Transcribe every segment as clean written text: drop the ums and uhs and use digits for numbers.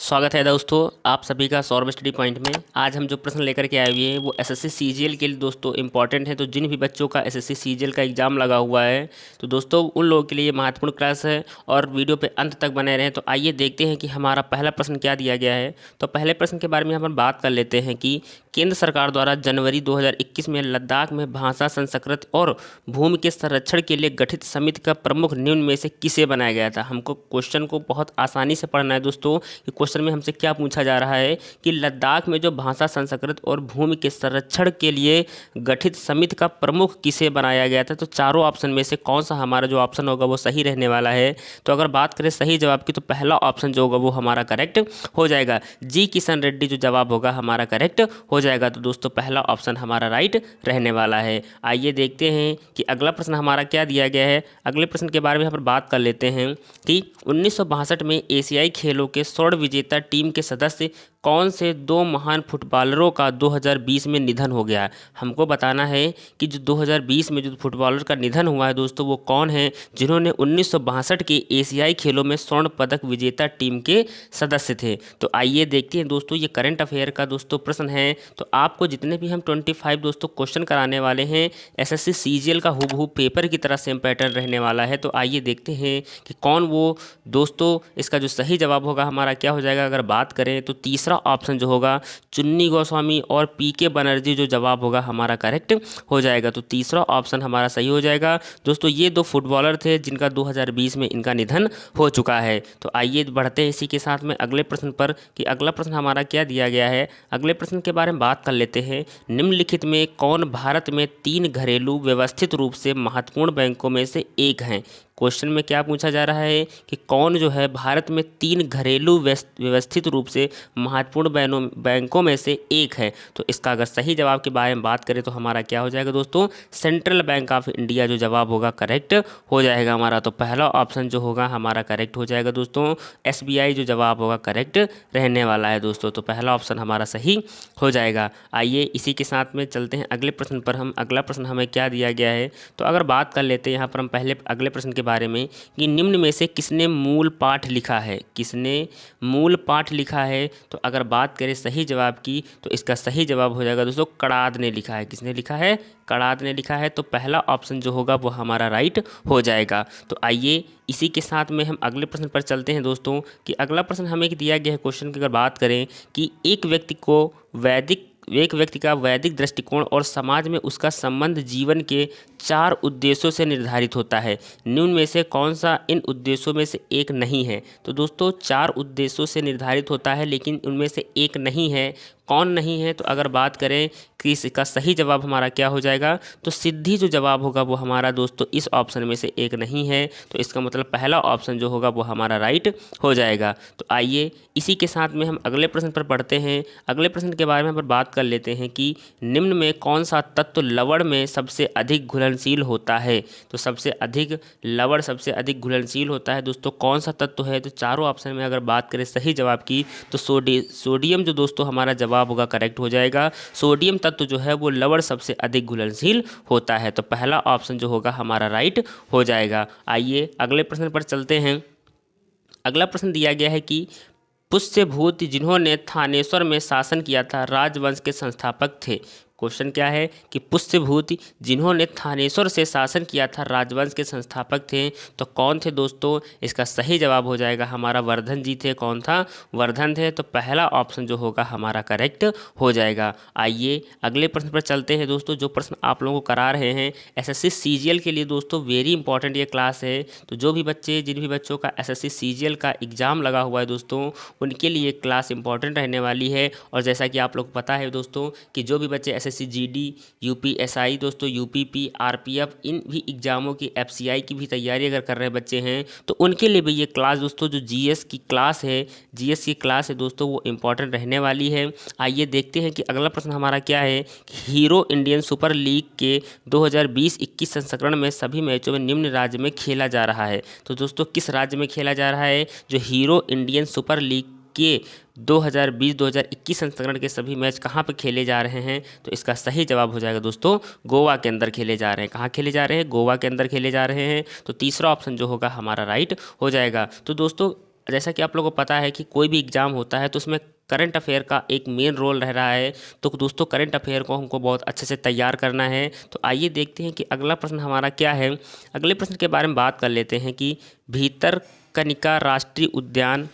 स्वागत है दोस्तों आप सभी का सौरभ स्टडी पॉइंट में। आज हम जो प्रश्न लेकर के आए हुए हैं वो एसएससी सीजीएल के लिए दोस्तों इंपॉर्टेंट है। तो जिन भी बच्चों का एसएससी सीजीएल का एग्ज़ाम लगा हुआ है तो दोस्तों उन लोगों के लिए ये महत्वपूर्ण क्लास है और वीडियो पे अंत तक बने रहें। तो आइए देखते हैं कि हमारा पहला प्रश्न क्या दिया गया है। तो पहले प्रश्न के बारे में हम बात कर लेते हैं कि केंद्र सरकार द्वारा जनवरी 2021 में लद्दाख में भाषा संस्कृत और भूमि के संरक्षण के लिए गठित समिति का प्रमुख निम्न में से किसे बनाया गया था। हमको क्वेश्चन को बहुत आसानी से पढ़ना है दोस्तों। कि क्वेश्चन में हमसे क्या पूछा जा रहा है कि लद्दाख में जो भाषा संस्कृत और भूमि के संरक्षण के लिए गठित समिति का प्रमुख किसे बनाया गया था। तो चारों ऑप्शन में से कौन सा हमारा जो ऑप्शन होगा वो सही रहने वाला है। तो अगर बात करें सही जवाब की तो पहला ऑप्शन जो होगा वो हमारा करेक्ट हो जाएगा। जी किशन रेड्डी जो जवाब होगा हमारा करेक्ट हो जाएगा। तो दोस्तों पहला ऑप्शन हमारा राइट रहने वाला है। आइए देखते हैं कि अगला प्रश्न हमारा क्या दिया गया है। अगले प्रश्न के बारे में यहाँ पर बात कर लेते हैं कि 1962 में एशियाई खेलों के स्वर्ण विजेता टीम के सदस्य कौन से दो महान फुटबॉलरों का 2020 में निधन हो गया है। हमको बताना है कि जो 2020 में जो फुटबॉलर का निधन हुआ है दोस्तों वो कौन है जिन्होंने 1962 के एशियाई खेलों में स्वर्ण पदक विजेता टीम के सदस्य थे। तो आइए देखते हैं दोस्तों ये करंट अफेयर का दोस्तों प्रश्न है। तो आपको जितने भी हम 25 दोस्तों क्वेश्चन कराने वाले हैं एसएससी सीजीएल का हूबहू पेपर की तरह सेम पैटर्न रहने वाला है। तो आइए देखते हैं कि कौन वो दोस्तों इसका जो सही जवाब होगा हमारा क्या हो जाएगा। अगर बात करें तो तीसरा ऑप्शन जो होगा चुन्नी गोस्वामी और पीके बनर्जी जो जवाब होगा हमारा करेक्ट हो जाएगा। तो तीसरा ऑप्शन हमारा सही हो जाएगा। दोस्तों ये दो फुटबॉलर थे जिनका 2020 में इनका निधन हो चुका है। तो आइए बढ़ते हैं इसी के साथ में अगले प्रश्न पर कि अगला प्रश्न हमारा क्या दिया गया है। अगले प्रश्न के बारे में बात कर लेते हैं। निम्नलिखित में कौन भारत में 3 घरेलू व्यवस्थित रूप से महत्वपूर्ण बैंकों में से एक हैं। क्वेश्चन में क्या पूछा जा रहा है कि कौन जो है भारत में 3 घरेलू व्यवस्थित रूप से महत्वपूर्ण बैंकों में से एक है। तो इसका अगर सही जवाब के बारे में बात करें तो हमारा क्या हो जाएगा दोस्तों सेंट्रल बैंक ऑफ इंडिया जो जवाब होगा करेक्ट हो जाएगा हमारा। तो पहला ऑप्शन जो होगा हमारा करेक्ट हो जाएगा दोस्तों। एसबीआई जो जवाब होगा करेक्ट रहने वाला है दोस्तों। तो पहला ऑप्शन हमारा सही हो जाएगा। आइए इसी के साथ में चलते हैं अगले प्रश्न पर। अगला प्रश्न हमें क्या दिया गया है। तो अगर बात कर लेते हैं यहाँ पर हम पहले अगले प्रश्न के बारे में कि निम्न में से किसने मूल पाठ लिखा है। किसने मूल पाठ लिखा है। तो अगर बात करें सही जवाब की तो इसका सही जवाब हो जाएगा दोस्तों कणाद ने लिखा है। किसने लिखा है कणाद ने लिखा है। तो पहला ऑप्शन जो होगा वो हमारा राइट हो जाएगा। तो आइए इसी के साथ में हम अगले प्रश्न पर चलते हैं दोस्तों कि अगला प्रश्न हमें दिया गया है क्वेश्चन की अगर बात करें कि एक व्यक्ति का वैदिक दृष्टिकोण और समाज में उसका संबंध जीवन के 4 उद्देश्यों से निर्धारित होता है। निम्न में से कौन सा इन उद्देश्यों में से एक नहीं है। तो दोस्तों 4 उद्देश्यों से निर्धारित होता है लेकिन उनमें से एक नहीं है। कौन नहीं है। तो अगर बात करें कि इसका सही जवाब हमारा क्या हो जाएगा तो सिद्धि जो जवाब होगा वो हमारा दोस्तों इस ऑप्शन में से एक नहीं है। तो इसका मतलब पहला ऑप्शन जो होगा वो हमारा राइट हो जाएगा। तो आइए इसी के साथ में हम अगले प्रश्न पर पढ़ते हैं। अगले प्रश्न के बारे में हम बात कर लेते हैं कि निम्न में कौन सा तत्व लवण में सबसे अधिक घुलनशील होता है। तो सबसे अधिक लवण सबसे अधिक घुलनशील होता है दोस्तों कौन सा तत्व है। तो चारों ऑप्शन में अगर बात करें सही जवाब की तो सोडियम जो दोस्तों हमारा जवाब होगा करेक्ट हो जाएगा। सोडियम तत्व जो है वो लवण सबसे अधिक घुलनशील होता है। तो पहला ऑप्शन जो होगा हमारा राइट हो जाएगा। आइए अगले प्रश्न पर चलते हैं। अगला प्रश्न दिया गया है कि पुष्यभूति जिन्होंने थानेश्वर में शासन किया था राजवंश के संस्थापक थे। क्वेश्चन क्या है कि पुष्यभूति जिन्होंने थानेश्वर से शासन किया था राजवंश के संस्थापक थे। तो कौन थे दोस्तों। इसका सही जवाब हो जाएगा हमारा वर्धन जी थे। कौन था वर्धन थे। तो पहला ऑप्शन जो होगा हमारा करेक्ट हो जाएगा। आइए अगले प्रश्न पर चलते हैं दोस्तों। जो प्रश्न आप लोगों को करा रहे हैं एसएससी सीजीएल के लिए दोस्तों वेरी इंपॉर्टेंट ये क्लास है। तो जो भी बच्चे जिन भी बच्चों का एसएससी सीजीएल का एग्ज़ाम लगा हुआ है दोस्तों उनके लिए क्लास इंपॉर्टेंट रहने वाली है। और जैसा कि आप लोग को पता है दोस्तों कि जो भी बच्चे एसएससी जीडी यूपीएसआई दोस्तों यूपीपी आरपीएफ इन भी एग्जामों की एफसीआई की भी तैयारी अगर कर रहे बच्चे हैं तो उनके लिए भी ये क्लास दोस्तों जो जीएस की क्लास है दोस्तों वो इंपॉर्टेंट रहने वाली है। आइए देखते हैं कि अगला प्रश्न हमारा क्या है कि हीरो इंडियन सुपर लीग के 2020-21 संस्करण में सभी मैचों में निम्न राज्य में खेला जा रहा है। तो दोस्तों किस राज्य में खेला जा रहा है। जो हीरो इंडियन सुपर लीग के 2020-2021 संस्करण के सभी मैच कहाँ पर खेले जा रहे हैं। तो इसका सही जवाब हो जाएगा दोस्तों गोवा के अंदर खेले जा रहे हैं। कहाँ खेले जा रहे हैं गोवा के अंदर खेले जा रहे हैं। तो तीसरा ऑप्शन जो होगा हमारा राइट हो जाएगा। तो दोस्तों जैसा कि आप लोगों को पता है कि कोई भी एग्ज़ाम होता है तो उसमें करंट अफेयर का एक मेन रोल रह रहा है। तो दोस्तों करंट अफेयर को हमको बहुत अच्छे से तैयार करना है। तो आइए देखते हैं कि अगला प्रश्न हमारा क्या है। अगले प्रश्न के बारे में बात कर लेते हैं कि भितरकनिका राष्ट्रीय उद्यान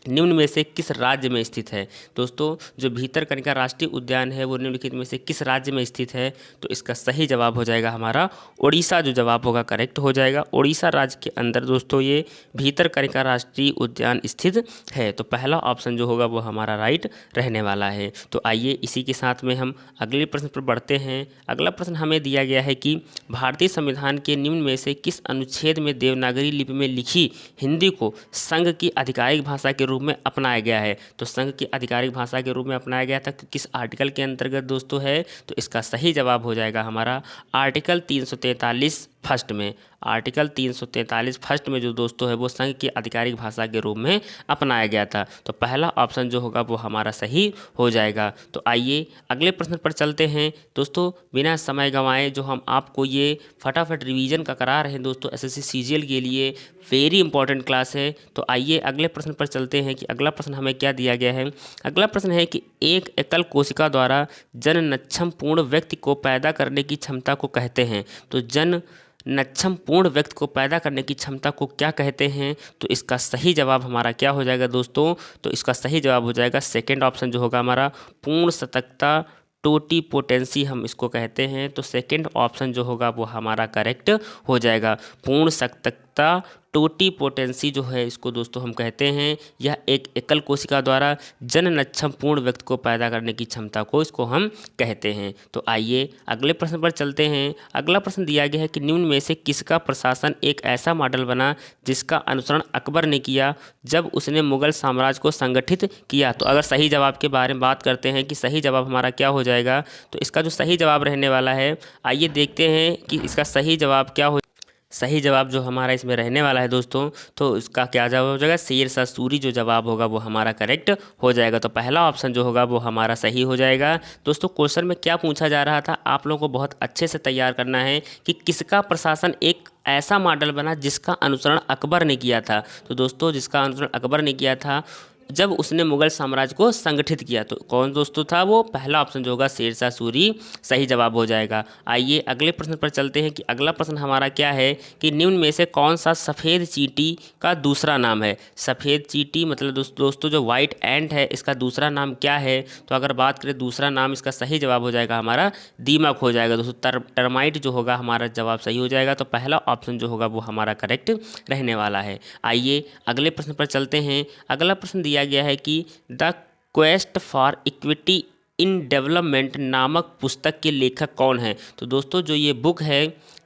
निम्न में से किस राज्य में स्थित है। दोस्तों जो भितरकनिका राष्ट्रीय उद्यान है वो निम्नलिखित में से किस राज्य में स्थित है। तो इसका सही जवाब हो जाएगा हमारा उड़ीसा, जो जवाब होगा करेक्ट हो जाएगा। उड़ीसा राज्य के अंदर दोस्तों ये भितरकनिका राष्ट्रीय उद्यान स्थित है। तो पहला ऑप्शन जो होगा वो हमारा राइट रहने वाला है। तो आइए इसी के साथ में हम अगले प्रश्न पर बढ़ते हैं। अगला प्रश्न हमें दिया गया है कि भारतीय संविधान के निम्न में से किस अनुच्छेद में देवनागरी लिपि में लिखी हिंदी को संघ की आधिकारिक भाषा के रूप में अपनाया गया है। तो संघ की आधिकारिक भाषा के रूप में अपनाया गया था किस आर्टिकल के अंतर्गत दोस्तों है। तो इसका सही जवाब हो जाएगा हमारा आर्टिकल 343 फर्स्ट में। आर्टिकल 343 फर्स्ट में जो दोस्तों है वो संघ की आधिकारिक भाषा के रूप में अपनाया गया था। तो पहला ऑप्शन जो होगा वो हमारा सही हो जाएगा। तो आइए अगले प्रश्न पर चलते हैं दोस्तों। बिना समय गंवाए जो हम आपको ये फटाफट रिवीजन का करा रहे हैं दोस्तों, एसएससी सीजीएल के लिए वेरी इंपॉर्टेंट क्लास है। तो आइए अगले प्रश्न पर चलते हैं कि अगला प्रश्न हमें क्या दिया गया है। अगला प्रश्न है कि एक एकल कोशिका द्वारा जननक्षम पूर्ण व्यक्ति को पैदा करने की क्षमता को कहते हैं। तो नक्षम पूर्ण व्यक्ति को पैदा करने की क्षमता को क्या कहते हैं। तो इसका सही जवाब हमारा क्या हो जाएगा दोस्तों। तो इसका सही जवाब हो जाएगा सेकंड ऑप्शन जो होगा हमारा पूर्ण सतर्कता, टोटिपोटेंसी हम इसको कहते हैं। तो सेकंड ऑप्शन जो होगा वो हमारा करेक्ट हो जाएगा। पूर्ण सतर्कता, टोटिपोटेंसी जो है इसको दोस्तों हम कहते हैं। यह एक एकल कोशिका द्वारा जननक्षम पूर्ण व्यक्ति को पैदा करने की क्षमता को इसको हम कहते हैं। तो आइए अगले प्रश्न पर चलते हैं। अगला प्रश्न दिया गया है कि निम्न में से किसका प्रशासन एक ऐसा मॉडल बना जिसका अनुसरण अकबर ने किया जब उसने मुगल साम्राज्य को संगठित किया। तो अगर सही जवाब के बारे में बात करते हैं कि सही जवाब हमारा क्या हो जाएगा, तो इसका जो सही जवाब रहने वाला है, आइए देखते हैं कि इसका सही जवाब क्या हो। सही जवाब जो हमारा इसमें रहने वाला है दोस्तों, तो इसका क्या जवाब हो जाएगा, शेरशाह सूरी जो जवाब होगा वो हमारा करेक्ट हो जाएगा। तो पहला ऑप्शन जो होगा वो हमारा सही हो जाएगा। दोस्तों क्वेश्चन में क्या पूछा जा रहा था, आप लोगों को बहुत अच्छे से तैयार करना है कि किसका प्रशासन एक ऐसा मॉडल बना जिसका अनुसरण अकबर ने किया था। तो दोस्तों जिसका अनुसरण अकबर ने किया था जब उसने मुगल साम्राज्य को संगठित किया। तो कौन दोस्तों था वो, पहला ऑप्शन जो होगा शेरशाह सूरी सही जवाब हो जाएगा। आइए अगले प्रश्न पर चलते हैं कि अगला प्रश्न हमारा क्या है कि निम्न में से कौन सा सफ़ेद चींटी का दूसरा नाम है। सफ़ेद चींटी मतलब दोस्तों जो वाइट एंट है, इसका दूसरा नाम क्या है। तो अगर बात करें दूसरा नाम, इसका सही जवाब हो जाएगा हमारा दीमक हो जाएगा दोस्तों। टर्माइट जो होगा हमारा जवाब सही हो जाएगा। तो पहला ऑप्शन जो होगा वो हमारा करेक्ट रहने वाला है। आइए अगले प्रश्न पर चलते हैं। अगला प्रश्न दिया गया है कि the quest for equity in development नामक पुस्तक के लेखक कौन है। तो दोस्तों जो ये बुक है,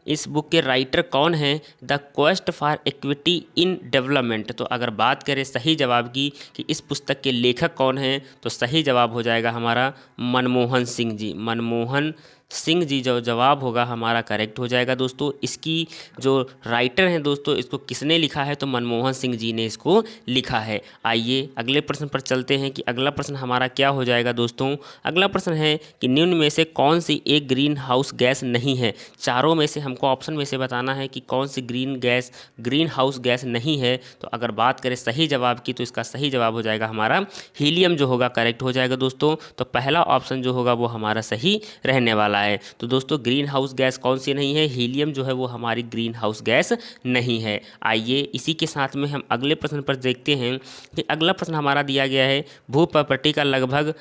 इस बुक के राइटर कौन है, the quest for equity in development. तो अगर बात करें सही जवाब की कि इस पुस्तक के लेखक कौन हैं, तो सही जवाब हो जाएगा हमारा मनमोहन सिंह जी। मनमोहन सिंह जी जो जवाब होगा हमारा करेक्ट हो जाएगा दोस्तों। इसकी जो राइटर हैं दोस्तों, इसको किसने लिखा है, तो मनमोहन सिंह जी ने इसको लिखा है। आइए अगले प्रश्न पर चलते हैं कि अगला प्रश्न हमारा क्या हो जाएगा दोस्तों। अगला प्रश्न है कि निम्न में से कौन सी एक ग्रीन हाउस गैस नहीं है। चारों में से हमको ऑप्शन में से बताना है कि कौन सी ग्रीन हाउस गैस नहीं है। तो अगर बात करें सही जवाब की, तो इसका सही जवाब हो जाएगा हमारा हीलियम जो होगा करेक्ट हो जाएगा दोस्तों। तो पहला ऑप्शन जो होगा वो हमारा सही रहने वाला है। तो दोस्तों ग्रीन हाउस गैस कौन सी नहीं है, हीलियम जो है वो हमारी ग्रीन हाउस गैस नहीं है। आइए इसी के साथ में हम अगले प्रश्न पर देखते हैं कि अगला प्रश्न हमारा दिया गया है भूप्रकृति का लगभग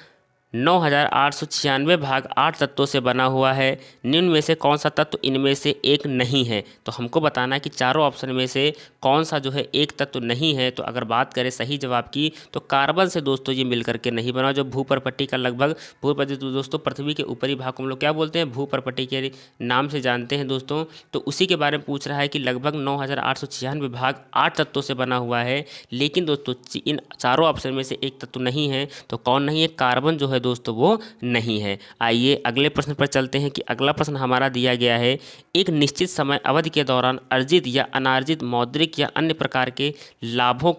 9896 भाग 8 तत्वों से बना हुआ है। निम्न में से कौन सा तत्व इनमें से एक नहीं है। तो हमको बताना है कि चारों ऑप्शन में से कौन सा जो है एक तत्व नहीं है। तो अगर बात करें सही जवाब की, तो कार्बन से दोस्तों ये मिलकर के नहीं बना। जो भूप्रकृति का लगभग, भूप्रकृति तो दोस्तों पृथ्वी के ऊपरी भाग को हम लोग क्या बोलते हैं, भूप्रकृति के नाम से जानते हैं दोस्तों। तो उसी के बारे में पूछ रहा है कि लगभग 9896 भाग 8 तत्वों से बना हुआ है। लेकिन दोस्तों इन चारों ऑप्शन में से एक तत्व नहीं है। तो कौन नहीं है, कार्बन जो है दोस्तों वो नहीं है। आइए अगले प्रश्न पर चलते हैं कि अगला प्रश्न हमारा दिया गया है एक निश्चित समय अवधि के दौरान अर्जित या अनार्जित मौद्रिक या अन्य प्रकार के लाभों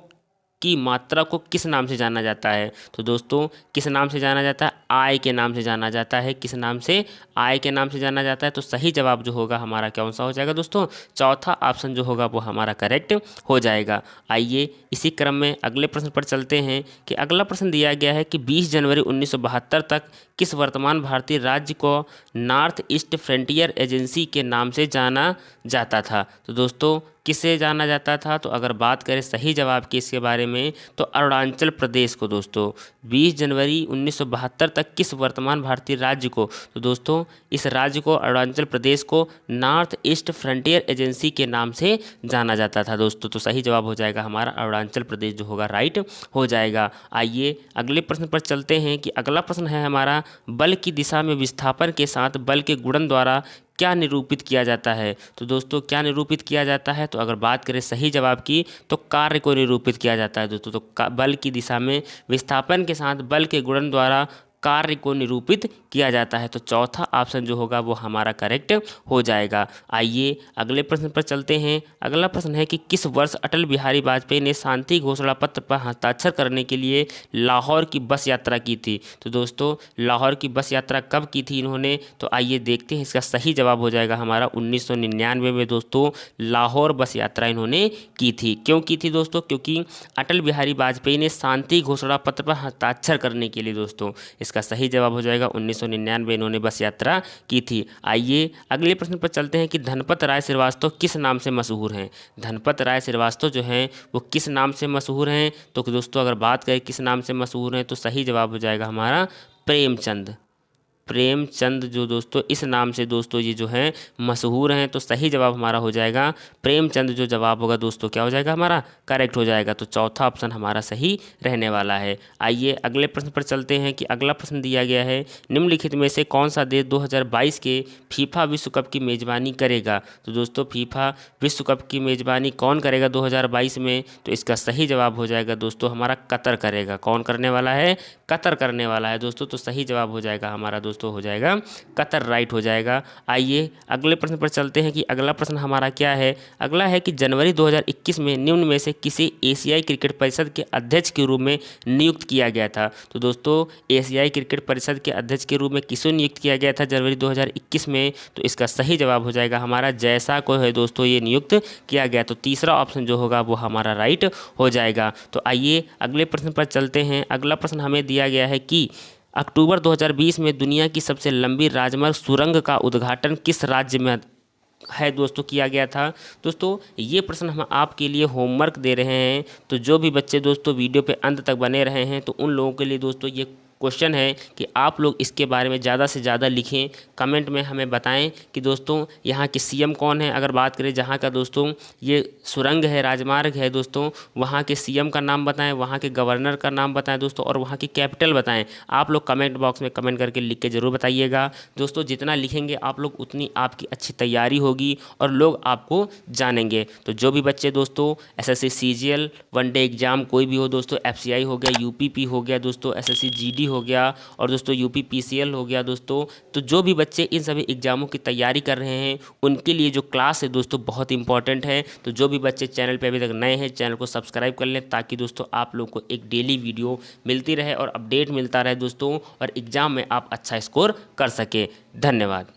की मात्रा को किस नाम से जाना जाता है? तो दोस्तों किस नाम से जाना जाता है? आय के नाम से जाना जाता है। किस नाम से? आय के नाम से जाना जाता है। तो सही जवाब जो होगा हमारा कौन सा हो जाएगा दोस्तों? चौथा ऑप्शन जो होगा वो हमारा करेक्ट हो जाएगा। आइए इसी क्रम में अगले प्रश्न पर चलते हैं कि अगला प्रश्न दिया गया है कि 20 जनवरी 1972 तक किस वर्तमान भारतीय राज्य को नॉर्थ ईस्ट फ्रंटियर एजेंसी के नाम से जाना जाता था? तो दोस्तों किसे जाना जाता था? तो अगर बात करें सही जवाब की इसके बारे में तो अरुणाचल प्रदेश को दोस्तों 20 जनवरी 1972 तक किस वर्तमान भारतीय राज्य को? तो दोस्तों इस राज्य को अरुणाचल प्रदेश को नॉर्थ ईस्ट फ्रंटियर एजेंसी के नाम से जाना जाता था दोस्तों। तो सही जवाब हो जाएगा हमारा अरुणाचल प्रदेश जो होगा राइट हो जाएगा। आइए अगले प्रश्न पर चलते हैं कि अगला प्रश्न है हमारा बल की दिशा में विस्थापन के साथ बल के गुणन द्वारा क्या निरूपित किया जाता है? तो दोस्तों क्या निरूपित किया जाता है? तो अगर बात करें सही जवाब की तो कार्य को निरूपित किया जाता है दोस्तों। तो बल की दिशा में विस्थापन के साथ बल के गुणन द्वारा कार्य को निरूपित किया जाता है। तो चौथा ऑप्शन जो होगा वो हमारा करेक्ट हो जाएगा। आइए अगले प्रश्न पर चलते हैं। अगला प्रश्न है कि किस वर्ष अटल बिहारी वाजपेयी ने शांति घोषणा पत्र पर हस्ताक्षर करने के लिए लाहौर की बस यात्रा की थी? तो दोस्तों लाहौर की बस यात्रा कब की थी इन्होंने? तो आइए देखते हैं इसका सही जवाब हो जाएगा हमारा 1999 में दोस्तों लाहौर बस यात्रा इन्होंने की थी। क्यों की थी दोस्तों? क्योंकि अटल बिहारी वाजपेयी ने शांति घोषणा पत्र पर हस्ताक्षर करने के लिए दोस्तों इसका सही जवाब हो जाएगा 1999 इन्होंने बस यात्रा की थी। आइए अगले प्रश्न पर चलते हैं कि धनपत राय श्रीवास्तव किस नाम से मशहूर हैं? धनपत राय श्रीवास्तव जो हैं वो किस नाम से मशहूर हैं? तो दोस्तों अगर बात करें किस नाम से मशहूर हैं तो सही जवाब हो जाएगा हमारा प्रेमचंद। प्रेमचंद जो दोस्तों इस नाम से दोस्तों ये जो हैं मशहूर हैं। तो सही जवाब हमारा हो जाएगा प्रेमचंद जो जवाब होगा दोस्तों क्या हो जाएगा हमारा करेक्ट हो जाएगा। तो चौथा ऑप्शन हमारा सही रहने वाला है। आइए अगले प्रश्न पर चलते हैं कि अगला प्रश्न दिया गया है निम्नलिखित में से कौन सा देश 2022 के फीफा विश्व कप की मेज़बानी करेगा? तो दोस्तों फीफा विश्व कप की मेज़बानी कौन करेगा 2022 में? तो इसका सही जवाब हो जाएगा दोस्तों हमारा कतर करेगा। कौन करने वाला है? कतर करने वाला है दोस्तों। तो सही जवाब हो जाएगा हमारा दोस्तों हो जाएगा कतर राइट हो जाएगा। आइए अगले प्रश्न पर चलते हैं कि अगला प्रश्न हमारा क्या है? अगला है कि जनवरी 2021 में निम्न में से किसे एशियाई क्रिकेट परिषद के अध्यक्ष के रूप में नियुक्त किया गया था? तो दोस्तों एशियाई क्रिकेट परिषद के अध्यक्ष के रूप में किसे नियुक्त किया गया था जनवरी 2021 में? तो इसका सही जवाब हो जाएगा हमारा जैसा को है दोस्तों ये नियुक्त किया गया। तो तीसरा ऑप्शन जो होगा वो हमारा राइट हो जाएगा। तो आइए अगले प्रश्न पर चलते हैं। अगला प्रश्न हमें दिया गया है कि अक्टूबर 2020 में दुनिया की सबसे लंबी राजमार्ग सुरंग का उद्घाटन किस राज्य में है दोस्तों किया गया था? दोस्तों ये प्रश्न हम आपके लिए होमवर्क दे रहे हैं। तो जो भी बच्चे दोस्तों वीडियो पे अंत तक बने रहे हैं तो उन लोगों के लिए दोस्तों ये क्वेश्चन है कि आप लोग इसके बारे में ज़्यादा से ज़्यादा लिखें, कमेंट में हमें बताएं कि दोस्तों यहाँ के सीएम कौन है। अगर बात करें जहाँ का दोस्तों ये सुरंग है राजमार्ग है दोस्तों वहाँ के सीएम का नाम बताएं, वहाँ के गवर्नर का नाम बताएं दोस्तों और वहाँ की कैपिटल बताएं। आप लोग कमेंट बॉक्स में कमेंट करके लिख के ज़रूर बताइएगा दोस्तों। जितना लिखेंगे आप लोग उतनी आपकी अच्छी तैयारी होगी और लोग आपको जानेंगे। तो जो भी बच्चे दोस्तों SSC CGL वनडे एग्जाम कोई भी हो दोस्तों, FCI हो गया, UPP हो गया दोस्तों, SSC GD हो गया और दोस्तों UP PCL हो गया दोस्तों, तो जो भी बच्चे इन सभी एग्जामों की तैयारी कर रहे हैं उनके लिए जो क्लास है दोस्तों बहुत इंपॉर्टेंट है। तो जो भी बच्चे चैनल पे अभी तक नए हैं चैनल को सब्सक्राइब कर लें ताकि दोस्तों आप लोग को एक डेली वीडियो मिलती रहे और अपडेट मिलता रहे दोस्तों और एग्ज़ाम में आप अच्छा स्कोर कर सकें। धन्यवाद।